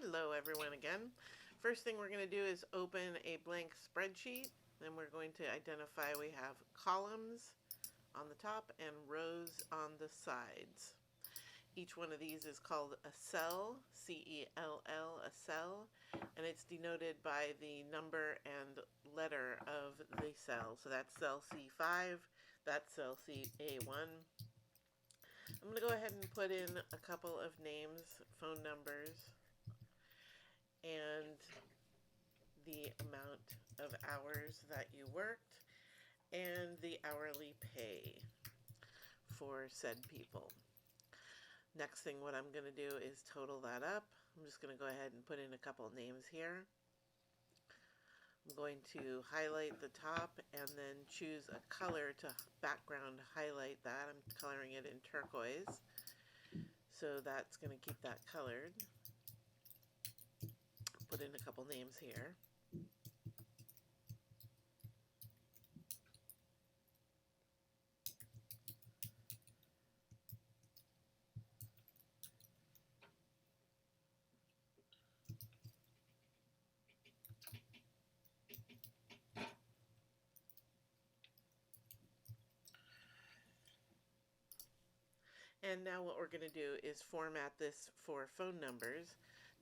Hello everyone again. First thing we're going to do is open a blank spreadsheet. Then we're going to identify we have columns on the top and rows on the sides. Each one of these is called a cell, C-E-L-L, a cell, and it's denoted by the number and letter of the cell. So that's cell C5, that's cell CA1. I'm going to go ahead and put in a couple of names, phone numbers, and the amount of hours that you worked and the hourly pay for said people. Next thing what I'm going to do is total that up. I'm just going to go ahead and put in a couple names here. I'm going to highlight the top and then choose a color to background highlight that. I'm coloring it in turquoise. So that's going to keep that colored. Put in a couple names here. And now what we're going to do is format this for phone numbers.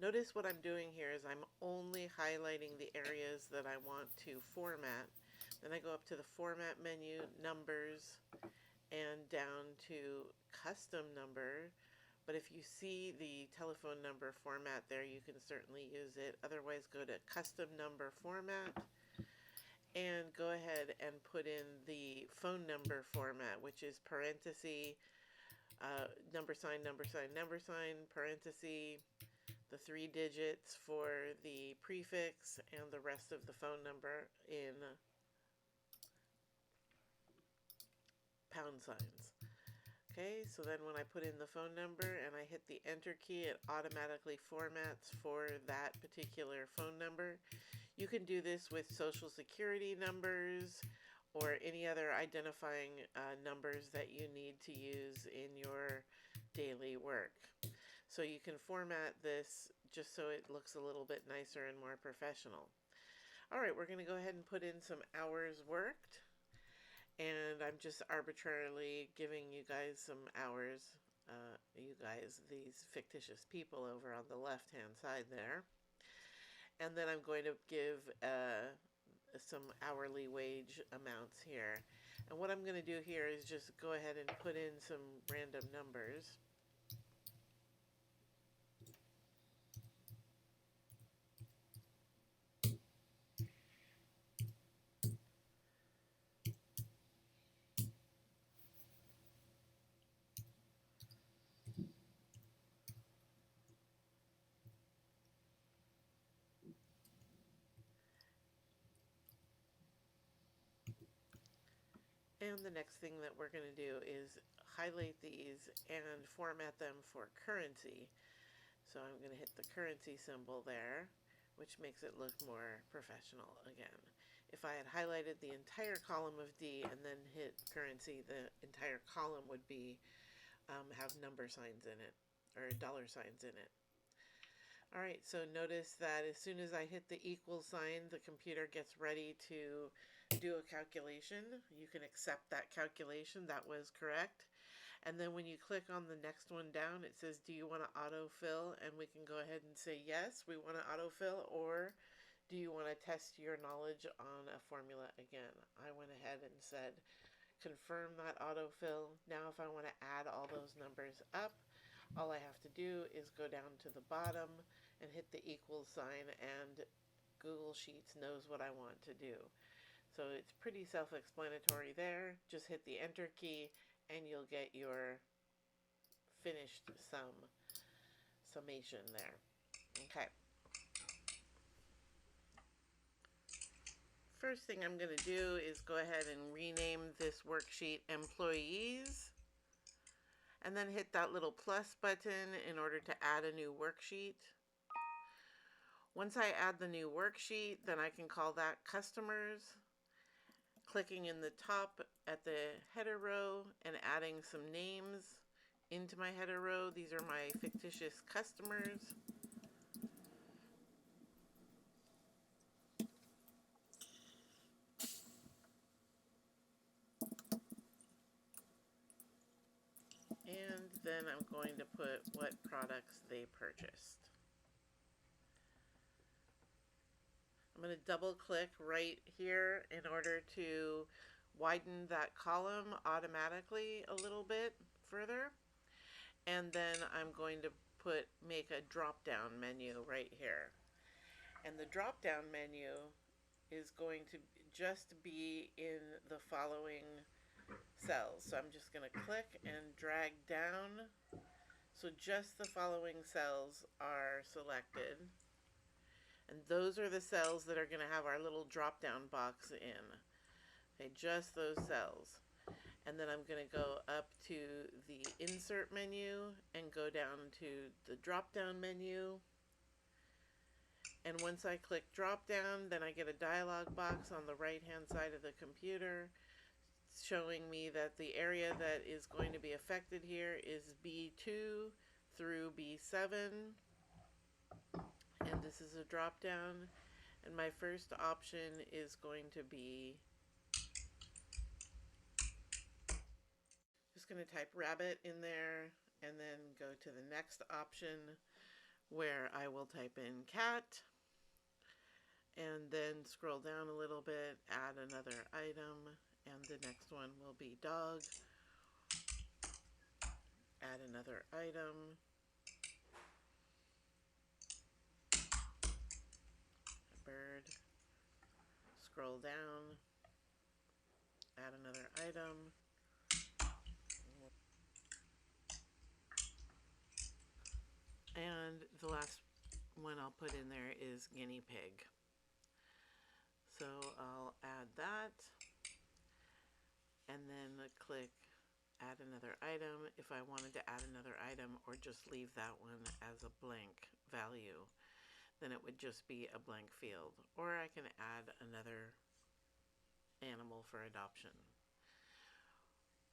Notice what I'm doing here is I'm only highlighting the areas that I want to format. Then I go up to the format menu, numbers, and down to custom number. But if you see the telephone number format there, you can certainly use it. Otherwise, go to custom number format and go ahead and put in the phone number format, which is parenthesis, number sign, number sign, number sign, parenthesis, the 3 digits for the prefix, and the rest of the phone number in pound signs. Okay, so then when I put in the phone number and I hit the enter key, it automatically formats for that particular phone number. You can do this with social security numbers or any other identifying numbers that you need to use in your daily work. So you can format this just so it looks a little bit nicer and more professional. All right, we're going to go ahead and put in some hours worked. And I'm just arbitrarily giving you guys some hours, these fictitious people over on the left-hand side there. And then I'm going to give some hourly wage amounts here. And what I'm going to do here is just go ahead and put in some random numbers. And the next thing that we're going to do is highlight these and format them for currency. So I'm going to hit the currency symbol there, which makes it look more professional again. If I had highlighted the entire column of D and then hit currency, the entire column would be have number signs in it, or dollar signs in it. All right, so notice that as soon as I hit the equal sign, the computer gets ready to do a calculation. You can accept that calculation. That was correct. And then when you click on the next one down, it says, do you want to autofill? And we can go ahead and say, yes, we want to autofill, or do you want to test your knowledge on a formula again? I went ahead and said, confirm that autofill. Now if I want to add all those numbers up, all I have to do is go down to the bottom and hit the equal sign, and Google Sheets knows what I want to do. So it's pretty self-explanatory there. Just hit the enter key and you'll get your finished summation there. Okay. First thing I'm going to do is go ahead and rename this worksheet Employees, and then hit that little plus button in order to add a new worksheet. Once I add the new worksheet, then I can call that Customers, clicking in the top at the header row and adding some names into my header row. These are my fictitious customers. then I'm going to put what products they purchased. I'm going to double click right here in order to widen that column automatically a little bit further. And then I'm going to make a drop down menu right here. And the drop down menu is going to just be in the following cells. So I'm just going to click and drag down. So just the following cells are selected. And those are the cells that are going to have our little drop down box in. Okay, just those cells. And then I'm going to go up to the insert menu and go down to the drop down menu. And once I click drop down, then I get a dialog box on the right hand side of the computer showing me that the area that is going to be affected here is B2 through B7. And this is a drop down. And my first option is going to be, just going to type rabbit in there and then go to the next option where I will type in cat. And then scroll down a little bit, add another item, and the next one will be dog. Add another item. Bird. Scroll down. Add another item. And the last one I'll put in there is guinea pig. So I'll add that. And then click add another item if I wanted to add another item, or just leave that one as a blank value. Then it would just be a blank field. Or I can add another animal for adoption.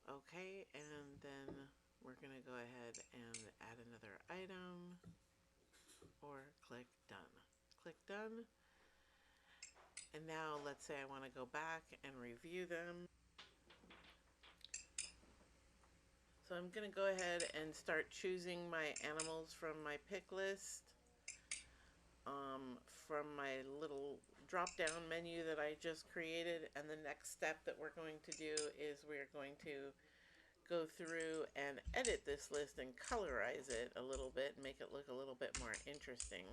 Okay, and then we're going to go ahead and add another item, or click done. Click done. And now let's say I want to go back and review them. So I'm going to go ahead and start choosing my animals from my pick list. From my little drop down menu that I just created, and the next step that we're going to do is we're going to go through and edit this list and colorize it a little bit and make it look a little bit more interesting.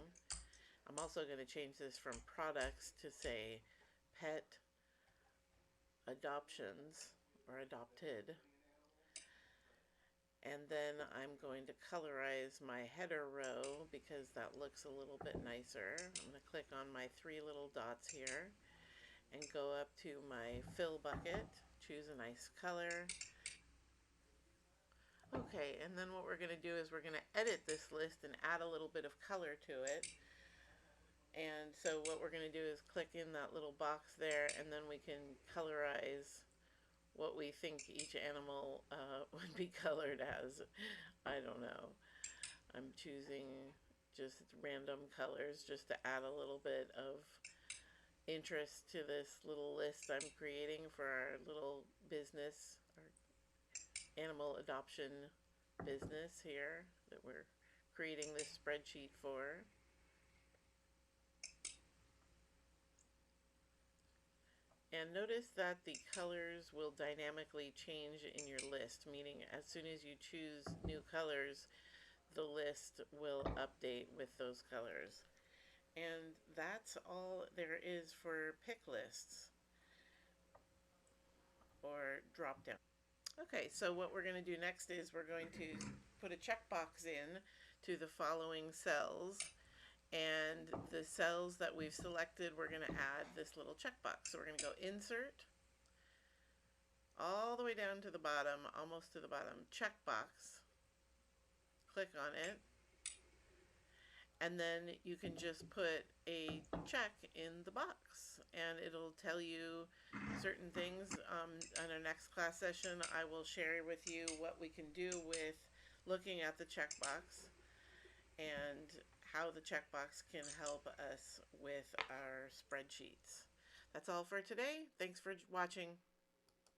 I'm also going to change this from products to say pet adoptions or adopted. And then I'm going to colorize my header row because that looks a little bit nicer. I'm going to click on my three little dots here and go up to my fill bucket, choose a nice color. Okay, and then what we're going to do is we're going to edit this list and add a little bit of color to it. And so what we're going to do is click in that little box there, and then we can colorize what we think each animal would be colored as. I don't know. I'm choosing just random colors just to add a little bit of interest to this little list I'm creating for our little business, our animal adoption business here that we're creating this spreadsheet for. And notice that the colors will dynamically change in your list, meaning as soon as you choose new colors, the list will update with those colors. And that's all there is for pick lists or drop down. Okay, so what we're going to do next is we're going to put a checkbox in to the following cells. And the cells that we've selected, we're going to add this little checkbox. So we're going to go insert, all the way down to the bottom, almost to the bottom, checkbox. Click on it. And then you can just put a check in the box. And it'll tell you certain things. On our next class session, I will share with you what we can do with looking at the checkbox and how the checkbox can help us with our spreadsheets. That's all for today. Thanks for watching.